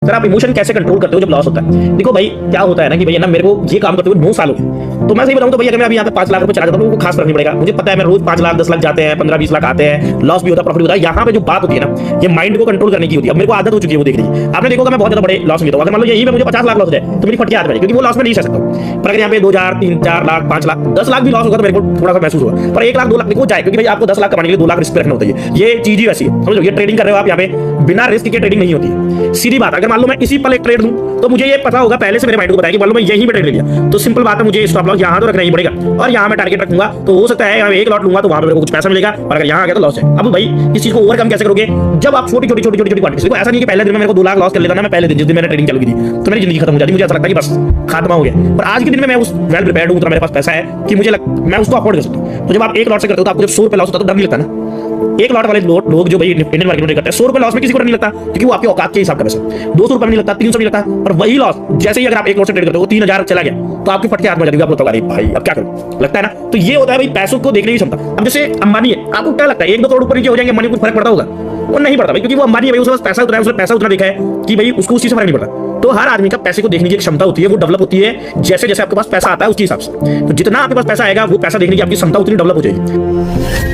Sir आप emotion कैसे control करते हो जब लॉस होता है? देखो भाई क्या होता है ना कि भैया ना मेरे को ये काम करते हुए 9 साल हो गए, तो मैं सही बताऊं तो भैया अगर मैं अभी यहाँ पे 5 लाख रुपए चला जाता हूं तो खास फर्क नहीं पड़ेगा। मुझे पता है मैं रोज 5 लाख 10 लाख जाते हैं, 15 20 लाख आते हैं, लॉस भी होता है प्रॉफिट होता है। यहाँ पे जो बात होती है ना ये माइंड को कंट्रोल करने की होती है। अब मेरे को आदत हो चुकी है वो देख रही आपने देखोगा मैं बहुत ज्यादा बड़े लॉस में होता हूं। अगर मान लो यही में मुझे 50 लाख लॉस हो जाए तो मेरी फटके आदत है क्योंकि वो लॉस में नहीं सह सकता। पर अगर यहाँ पे 2000 3 4 लाख 5 लाख 10 लाख भी लॉस होगा तो मेरे को थोड़ा सा महसूस होगा। पर 1 लाख 2 लाख देखो जाए क्योंकि भाई आपको 10 लाख कमाने के लिए 2 लाख रिस्क रखना होता है। ये चीज ही वैसी है, समझ लो। ये ट्रेडिंग कर रहे हो आप यहाँ पे बिना रिस्क के ट्रेडिंग नहीं होती। सीधी बात, अगर मान लो मैं इसी पल एक ट्रेड दूं तो मुझे ये पता होगा पहले से, मेरे माइंड को बताया कि मान लो मैं यहीं पे ट्रेड ले लिया तो सिंपल बात है मुझे स्टॉप लॉस यहाँ तो रखना ही पड़ेगा और यहाँ मैं टारगेट रखूंगा तो हो सकता है यहाँ एक लॉट लूंगा तो वहां पे मेरे को कुछ पैसा मिलेगा और अगर यहाँ आ गया तो लॉस है। अब भाई इस चीज को ओवरकम कैसे करोगे? जब आप छोटी छोटी क्वांटिटी, देखो ऐसा नहीं कि पहले दिन में मेरे को 2 लाख लॉस कर लेता ना, मैं पहले दिन जिस दिन मैंने ट्रेडिंग चालू की थी तो मेरी जिंदगी खत्म हो जाती, मुझे ऐसा लगता है कि बस खात्मा हो गया। पर आज के दिन में मैं उस वेल प्रिपेयर्ड हूं, मेरे पास पैसा है कि मैं उसको अफोर्ड कर सकता हूं। तो जब आप एक लॉट से करते हो तो आपको जब 100 रुपए लॉस होता है तो डर नहीं लगता ना। एक लॉट वाले लोग जो भाई इंडियन मार्केट में करते हैं 100 रुपए लॉस में किसी को डर नहीं लगता क्योंकि वो आपके औकात के हिसाब का पैसा। 200 रुपए में नहीं लगता, 300 नहीं लगता। पर वही लॉस जैसे ही अगर आप एक लॉट से ट्रेड करते हो 3000 चला गया तो आपकी फटके हाथ में जाती है, आपको अरे भाई अब क्या करूं, लगता है ना। तो ये होता है भाई पैसों को देखने की क्षमता। अब जैसे अंबानी है, आपको क्या लगता है 1-2 करोड़ ऊपर नीचे हो जाएंगे, अंबानी को कुछ फर्क पड़ता होगा? वो नहीं पड़ता भाई, क्योंकि वो अंबानी है भाई, उसके पास पैसा उतना है, उसने पैसा उतना देखा है कि भाई उसको उस चीज से फर्क नहीं पड़ता। तो हर आदमी का पैसे को देखने की क्षमता होती है, वो डेवलप होती है जैसे जैसे आपके पास पैसा आता है उसके हिसाब से। तो जितना आपके पास पैसा आएगा वो पैसा देखने की आपकी क्षमता उतनी डेवलप हो जाएगी।